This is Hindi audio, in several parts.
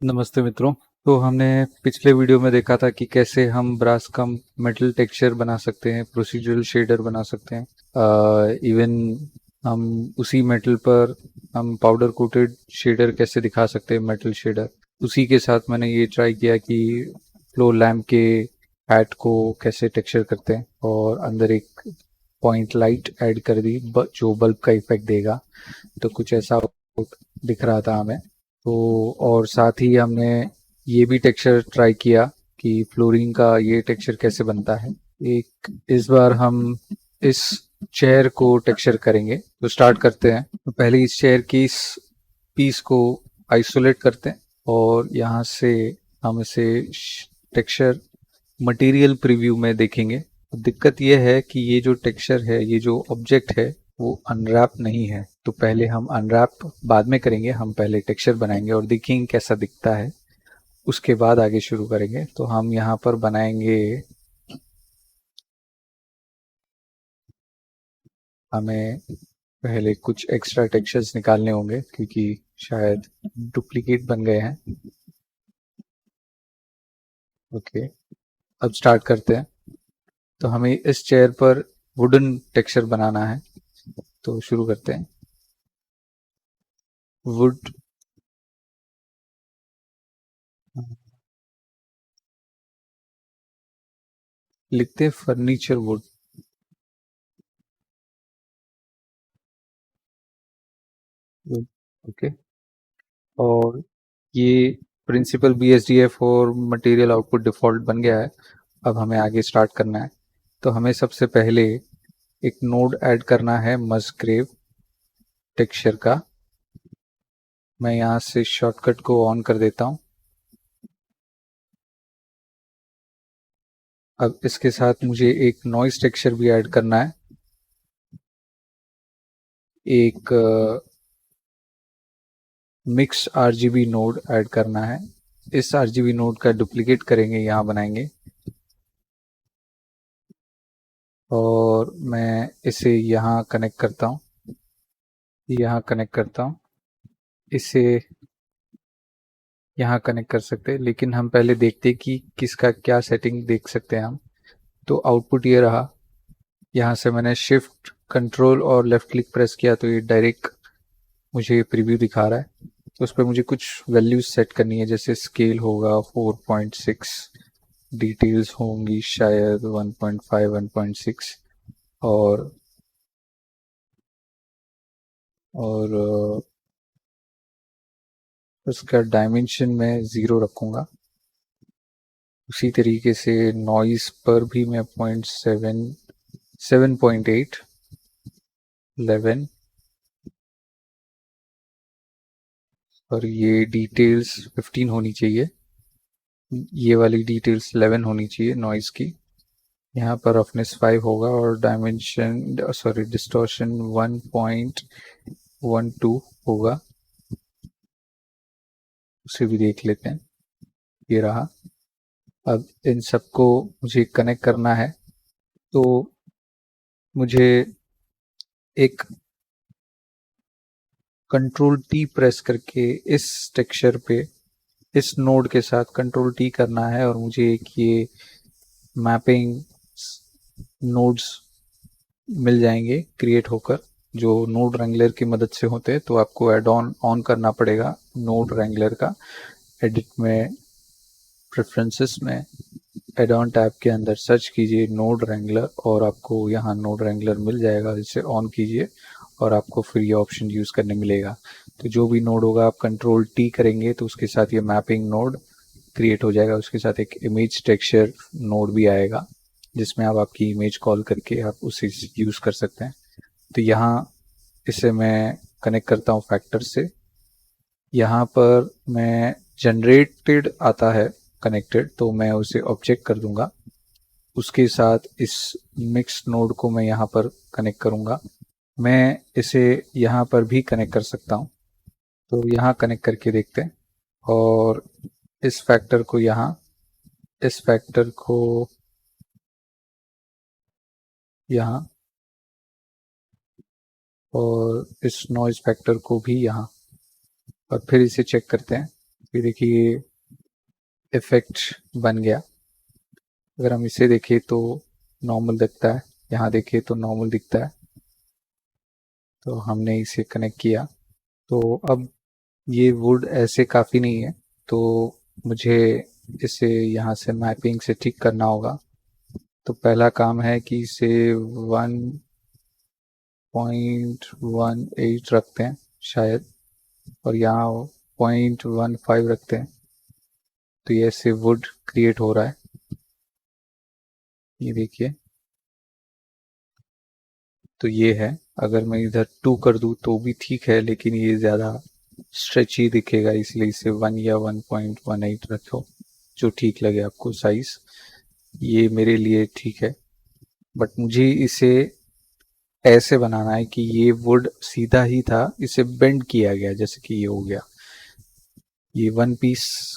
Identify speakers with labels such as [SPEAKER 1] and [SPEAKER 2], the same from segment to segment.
[SPEAKER 1] नमस्ते मित्रों। तो हमने पिछले वीडियो में देखा था कि कैसे हम ब्रास का मेटल टेक्सचर बना सकते हैं, प्रोसीजरल शेडर बना सकते हैं। इवन हम उसी मेटल पर हम पाउडर कोटेड शेडर कैसे दिखा सकते हैं, मेटल शेडर। उसी के साथ मैंने ये ट्राई किया कि फ्लो लैम्प के हैट को कैसे टेक्सचर करते हैं और अंदर एक पॉइंट लाइट ऐड कर दी जो बल्ब का इफेक्ट देगा। तो कुछ ऐसा दिख रहा था हमें। तो और साथ ही हमने ये भी टेक्सचर ट्राई किया कि फ्लोरिंग का ये टेक्सचर कैसे बनता है। इस बार हम इस चेयर को टेक्सचर करेंगे। तो स्टार्ट करते हैं। तो पहले इस चेयर की इस पीस को आइसोलेट करते हैं और यहाँ से हम इसे टेक्सचर मटेरियल प्रीव्यू में देखेंगे। दिक्कत यह है कि ये जो टेक्सचर है, ये जो ऑब्जेक्ट है, वो अनरैप नहीं है। तो पहले हम अनरैप बाद में करेंगे। हम पहले टेक्सचर बनाएंगे और देखेंगे कैसा दिखता है, उसके बाद आगे शुरू करेंगे। तो हम यहाँ पर बनाएंगे, हमें पहले कुछ एक्स्ट्रा टेक्सचर्स निकालने होंगे क्योंकि शायद डुप्लीकेट बन गए हैं। ओके, अब स्टार्ट करते हैं। तो हमें इस चेयर पर वुडन टेक्सचर बनाना है। तो शुरू करते हैं। वुड, लिखते हैं फर्नीचर वुड। ओके, और ये प्रिंसिपल BSDF और मटेरियल आउटपुट डिफॉल्ट बन गया है। अब हमें आगे स्टार्ट करना है। तो हमें सबसे पहले एक नोड ऐड करना है मस्ग्रेव टेक्सचर का। मैं यहाँ से शॉर्टकट को ऑन कर देता हूँ। अब इसके साथ मुझे एक नॉइस टेक्सचर भी ऐड करना है। एक मिक्स RGB नोड ऐड करना है। इस RGB नोड का डुप्लीकेट करेंगे, यहाँ बनाएंगे और मैं इसे यहाँ कनेक्ट करता हूँ, यहाँ कनेक्ट करता हूँ, इसे यहाँ कनेक्ट कर सकते हैं। लेकिन हम पहले देखते हैं कि किसका क्या सेटिंग देख सकते हैं हम। तो आउटपुट ये रहा। यहाँ से मैंने शिफ्ट कंट्रोल और लेफ्ट क्लिक प्रेस किया तो ये डायरेक्ट मुझे प्रीव्यू दिखा रहा है। तो उस पर मुझे कुछ वैल्यूज सेट करनी है, जैसे स्केल होगा 4.6, डिटेल्स होंगी शायद 1.5 1.6 और उसका डायमेंशन मैं 0 रखूँगा। उसी तरीके से नॉइज़ पर भी मैं 0.7, 7.8, 11 और ये डिटेल्स 15 होनी चाहिए। ये वाली डिटेल्स 11 होनी चाहिए नॉइज़ की। यहाँ पर रफनेस 5 होगा और डायमेंशन डिस्टॉर्शन 1.12 होगा। उसे भी देख लेते हैं। ये रहा। अब इन सबको मुझे कनेक्ट करना है। तो मुझे एक कंट्रोल टी प्रेस करके इस टेक्सचर पे, इस नोड के साथ कंट्रोल टी करना है और मुझे एक ये मैपिंग नोड्स मिल जाएंगे क्रिएट होकर, जो नोड रेंगलर की मदद से होते हैं। तो आपको एड ऑन करना पड़ेगा नोड रेंगलर का। एडिट में, प्रेफरेंसेस में, एड ऑन टैब के अंदर सर्च कीजिए नोड रेंगलर और आपको यहाँ नोड रेंगलर मिल जाएगा। इसे ऑन कीजिए और आपको फिर ये ऑप्शन यूज़ करने मिलेगा। तो जो भी नोड होगा आप कंट्रोल टी करेंगे तो उसके साथ ये मैपिंग नोड क्रिएट हो जाएगा। उसके साथ एक इमेज टेक्सचर नोड भी आएगा जिसमें आप आपकी इमेज कॉल करके आप उसे यूज़ कर सकते हैं। तो यहाँ इसे मैं कनेक्ट करता हूँ फैक्टर से। यहाँ पर मैं जनरेटेड आता है कनेक्टेड, तो मैं उसे ऑब्जेक्ट कर दूंगा। उसके साथ इस मिक्स नोड को मैं यहाँ पर कनेक्ट करूँगा। मैं इसे यहाँ पर भी कनेक्ट कर सकता हूँ। तो यहाँ कनेक्ट करके देखते हैं और इस फैक्टर को यहाँ, इस फैक्टर को यहाँ और इस नॉइज फैक्टर को भी यहाँ, और फिर इसे चेक करते हैं। ये देखिए इफेक्ट बन गया। अगर हम इसे देखें तो नॉर्मल दिखता है, यहाँ देखें तो नॉर्मल दिखता है। तो हमने इसे कनेक्ट किया। तो अब ये वुड ऐसे काफ़ी नहीं है, तो मुझे इसे यहाँ से मैपिंग से ठीक करना होगा। तो पहला काम है कि इसे 1.18 रखते हैं शायद, और यहाँ 0.15 रखते हैं। तो ये ऐसे वुड क्रिएट हो रहा है, ये देखिए। तो ये है, अगर मैं इधर 2 कर दूँ तो भी ठीक है, लेकिन ये ज़्यादा स्ट्रेची दिखेगा, इसलिए इसे 1 या 1.18 रखो, जो ठीक लगे आपको साइज़। ये मेरे लिए ठीक है, बट मुझे इसे ऐसे बनाना है कि ये वुड सीधा ही था, इसे बेंड किया गया, जैसे कि ये हो गया। ये वन पीस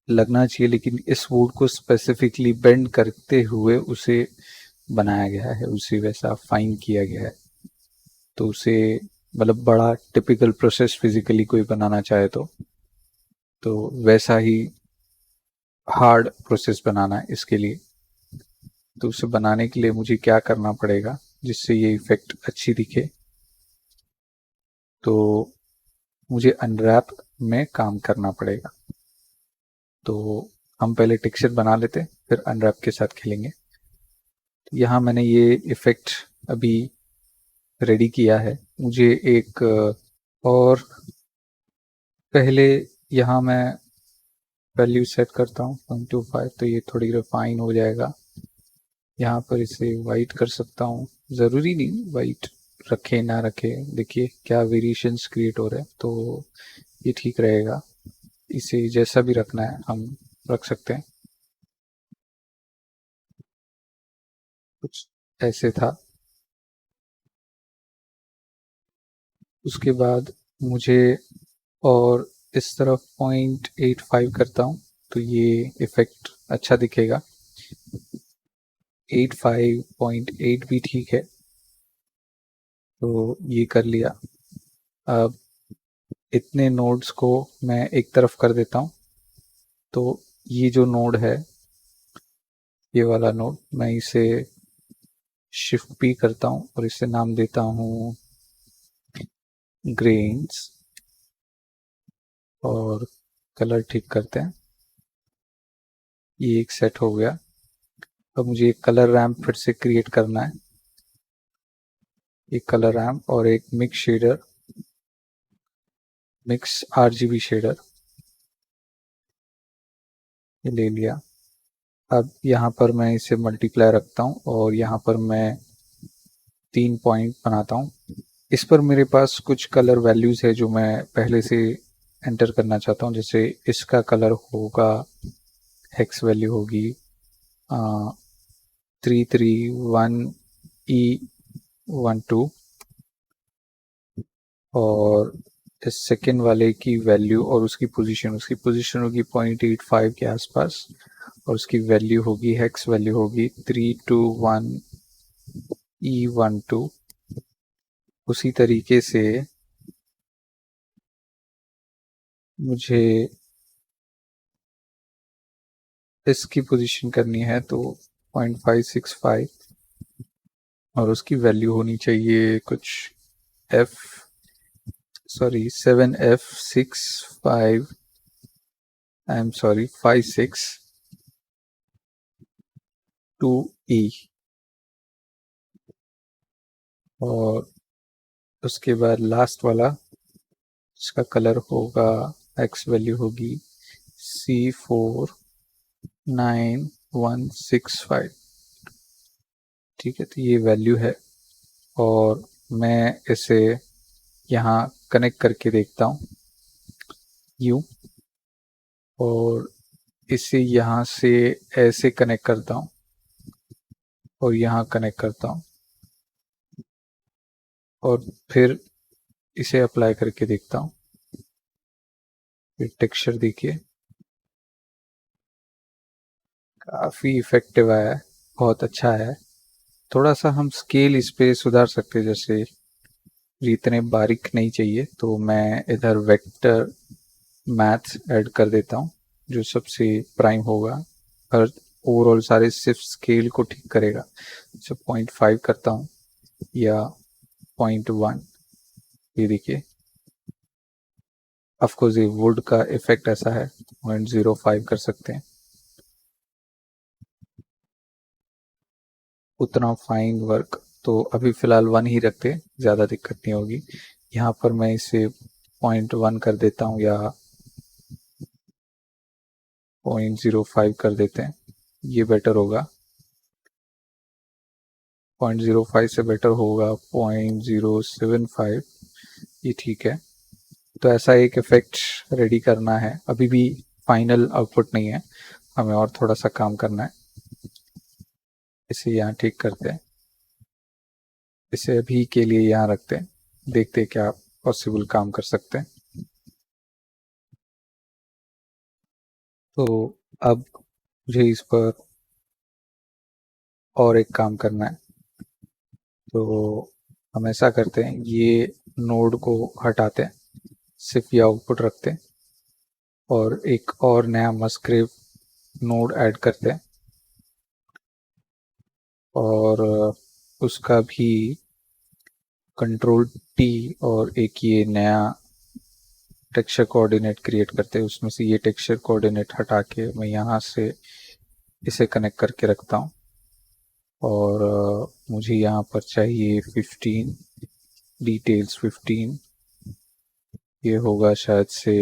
[SPEAKER 1] लगना चाहिए, लेकिन इस वुड को स्पेसिफिकली बेंड करते हुए उसे बनाया गया है, उसे वैसा फाइन किया गया है। तो उसे मतलब बड़ा टिपिकल प्रोसेस फिजिकली कोई बनाना चाहे तो वैसा ही हार्ड प्रोसेस बनाना है इसके लिए। तो उसे बनाने के लिए मुझे क्या करना पड़ेगा जिससे ये इफेक्ट अच्छी दिखे? तो मुझे अनरैप में काम करना पड़ेगा। तो हम पहले टेक्सचर बना लेते, फिर अनरैप के साथ खेलेंगे। तो यहाँ मैंने ये इफेक्ट अभी रेडी किया है। मुझे एक और पहले यहाँ मैं वैल्यू सेट करता हूँ 0.25, तो ये थोड़ी रिफाइन हो जाएगा। यहाँ पर इसे वाइट कर सकता हूँ, ज़रूरी नहीं वाइट रखे ना रखे, देखिए क्या वेरिएशंस क्रिएट हो रहे हैं। तो ये ठीक रहेगा, इसे जैसा भी रखना है हम रख सकते हैं। कुछ ऐसे था। उसके बाद मुझे और इस तरफ 0.85 करता हूँ, तो ये इफेक्ट अच्छा दिखेगा। 85.8 भी ठीक है। तो ये कर लिया। अब इतने नोड्स को मैं एक तरफ कर देता हूँ। तो ये जो नोड है, ये वाला नोड, मैं इसे शिफ्ट पी करता हूँ और इसे नाम देता हूँ ग्रेन्स, और कलर ठीक करते हैं। ये एक सेट हो गया। अब मुझे एक कलर रैम्प फिर से क्रिएट करना है, एक कलर रैम्प और एक mix shader, mix RGB shader, ये ले लिया। अब यहाँ पर मैं इसे मल्टीप्लाई रखता हूँ और यहाँ पर मैं 3 पॉइंट बनाता हूँ। इस पर मेरे पास कुछ कलर वैल्यूज़ है जो मैं पहले से एंटर करना चाहता हूँ। जैसे इसका कलर होगा, हेक्स वैल्यू होगी 331E12, और इस सेकेंड वाले की वैल्यू और उसकी पोजीशन होगी 0.85 के आसपास, और उसकी वैल्यू होगी, हेक्स वैल्यू होगी 321E12। उसी तरीके से मुझे इसकी पोजीशन करनी है, तो 0.565, और उसकी वैल्यू होनी चाहिए कुछ 7F65, I am sorry 562E, और उसके बाद लास्ट वाला इसका कलर होगा, एक्स वैल्यू होगी C49165। ठीक है, तो ये वैल्यू है, और मैं इसे यहाँ कनेक्ट करके देखता हूँ यूँ, और इसे यहाँ से ऐसे कनेक्ट करता हूँ और यहाँ कनेक्ट करता हूँ, और फिर इसे अप्लाई करके देखता हूँ। फिर टेक्सचर देखिए, काफ़ी इफेक्टिव आया है, बहुत अच्छा है। थोड़ा सा हम स्केल इस पे सुधार सकते हैं, जैसे मुझे इतने बारीक नहीं चाहिए, तो मैं इधर वेक्टर मैथ ऐड कर देता हूँ जो सबसे प्राइम होगा और ओवरऑल सारे सिर्फ स्केल को ठीक करेगा। तो 0.5 करता हूँ या 0.1। ये देखिए, ऑफकोर्स ये वुड का इफेक्ट ऐसा है, 0.05 कर सकते हैं। उतना फाइन वर्क तो अभी फ़िलहाल 1 ही रखते, ज़्यादा दिक्कत नहीं होगी। यहाँ पर मैं इसे 0.1 कर देता हूँ या 0.05 कर देते हैं, ये बेटर होगा। 0.05 से बेटर होगा 0.075, ये ठीक है। तो ऐसा एक इफेक्ट रेडी करना है, अभी भी फाइनल आउटपुट नहीं है, हमें और थोड़ा सा काम करना है। इसे यहाँ ठीक करते हैं, इसे अभी के लिए यहाँ रखते हैं, देखते हैं क्या पॉसिबल काम कर सकते हैं। तो अब मुझे इस पर और एक काम करना है, तो हम ऐसा करते हैं, ये नोड को हटाते हैं, सिर्फ ये आउटपुट रखते हैं और एक और नया मस्क्रिव नोड ऐड करते हैं और उसका भी कंट्रोल टी और एक ये नया टेक्सचर कोऑर्डिनेट क्रिएट करते हैं। उसमें से ये टेक्सचर कोऑर्डिनेट हटा के मैं यहाँ से इसे कनेक्ट करके रखता हूँ और मुझे यहाँ पर चाहिए 15 डिटेल्स 15, ये होगा शायद से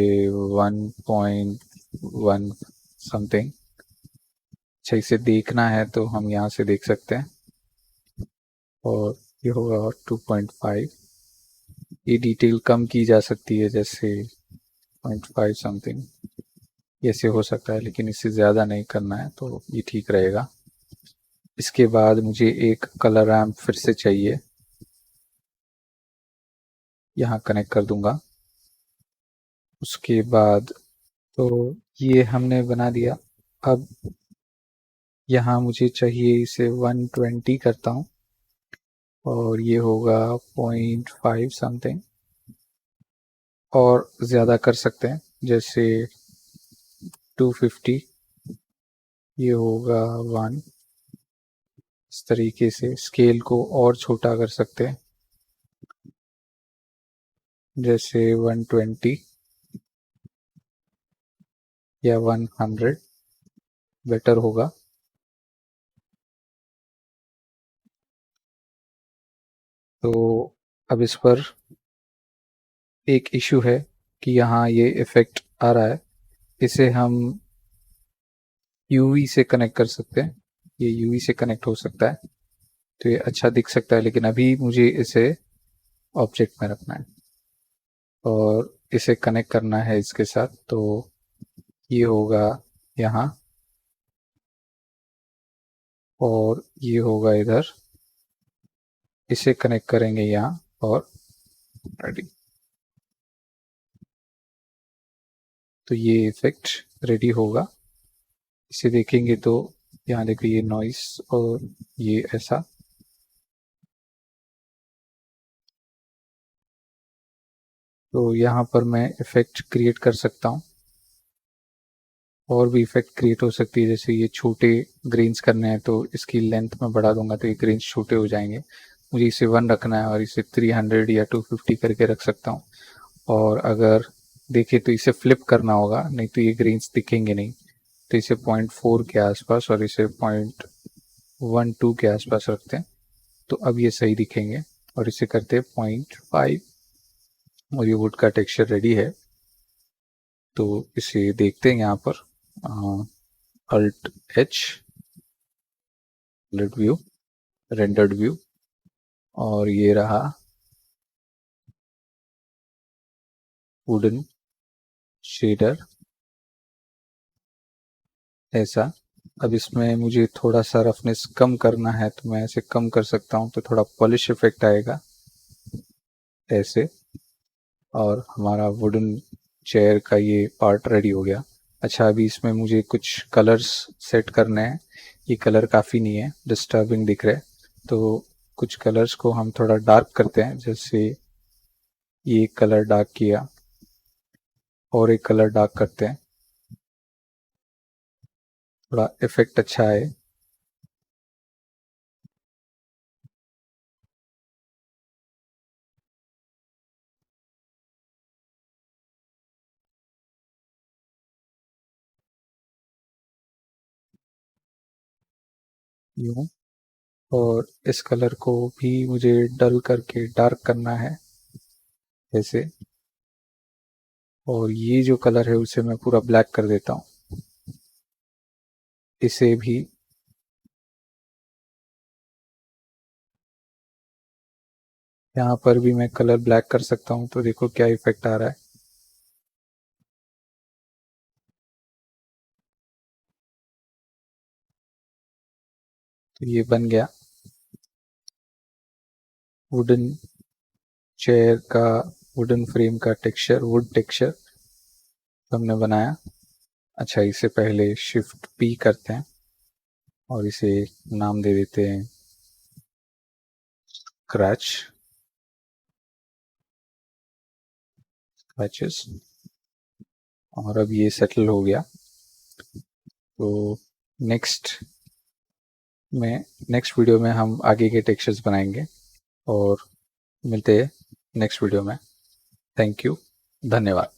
[SPEAKER 1] 1.1 समथिंग। अच्छा, इसे देखना है तो हम यहाँ से देख सकते हैं और ये होगा 2.5। ये डिटेल कम की जा सकती है, जैसे 0.5 समथिंग ऐसे हो सकता है, लेकिन इससे ज़्यादा नहीं करना है, तो ये ठीक रहेगा। इसके बाद मुझे एक कलर रैम्प फिर से चाहिए, यहाँ कनेक्ट कर दूंगा। उसके बाद तो ये हमने बना दिया। अब यहाँ मुझे चाहिए इसे 120 करता हूँ और ये होगा 0.5 समथिंग, और ज़्यादा कर सकते हैं जैसे 250, ये होगा 1। इस तरीके से स्केल को और छोटा कर सकते हैं, जैसे 120 या 100 बेटर होगा। तो अब इस पर एक इशू है कि यहाँ ये इफेक्ट आ रहा है, इसे हम यूवी से कनेक्ट कर सकते हैं, ये यूवी से कनेक्ट हो सकता है तो ये अच्छा दिख सकता है, लेकिन अभी मुझे इसे ऑब्जेक्ट में रखना है और इसे कनेक्ट करना है इसके साथ। तो ये होगा यहाँ और ये होगा इधर, इसे कनेक्ट करेंगे यहाँ और रेडी। तो ये इफेक्ट रेडी होगा, इसे देखेंगे तो यहाँ देखो ये नॉइस और ये ऐसा। तो यहाँ पर मैं इफेक्ट क्रिएट कर सकता हूँ, और भी इफेक्ट क्रिएट हो सकती है, जैसे ये छोटे ग्रेन्स करने हैं तो इसकी लेंथ में बढ़ा दूंगा तो ये ग्रेन्स छोटे हो जाएंगे। मुझे इसे 1 रखना है और इसे 300 या 250 करके रख सकता हूँ। और अगर देखें तो इसे फ्लिप करना होगा, नहीं तो ये ग्रेन्स दिखेंगे नहीं। तो इसे 0.4 के आसपास और इसे 0.12 के आसपास रखते हैं, तो अब ये सही दिखेंगे। और इसे करते हैं 0.5 और ये वुड का टेक्सचर रेडी है। तो इसे देखते हैं यहाँ पर, Alt H, Solid view, rendered view, और ये रहा वुडन शेडर ऐसा। अब इसमें मुझे थोड़ा सा रफनेस कम करना है तो मैं ऐसे कम कर सकता हूँ, तो थोड़ा पॉलिश इफेक्ट आएगा ऐसे, और हमारा वुडन चेयर का ये पार्ट रेडी हो गया। अच्छा, अभी इसमें मुझे कुछ कलर्स सेट करने हैं, ये कलर काफ़ी नहीं है, डिस्टर्बिंग दिख रहे हैं, तो कुछ कलर्स को हम थोड़ा डार्क करते हैं, जैसे ये एक कलर डार्क किया और एक कलर डार्क करते हैं, थोड़ा इफेक्ट अच्छा है। यूं, और इस कलर को भी मुझे डल करके डार्क करना है ऐसे, और ये जो कलर है उसे मैं पूरा ब्लैक कर देता हूँ। इसे भी यहाँ पर भी मैं कलर ब्लैक कर सकता हूँ, तो देखो क्या इफेक्ट आ रहा है। तो ये बन गया वुडन चेयर का, वुडन फ्रेम का टेक्सचर, वुड टेक्सचर हमने बनाया। अच्छा, इसे पहले शिफ्ट पी करते हैं और इसे नाम दे देते हैं क्रैच क्रैचेस, और अब ये सेटल हो गया। तो नेक्स्ट नेक्स्ट वीडियो में हम आगे के टेक्सचर्स बनाएंगे और मिलते हैं नेक्स्ट वीडियो में। थैंक यू, धन्यवाद।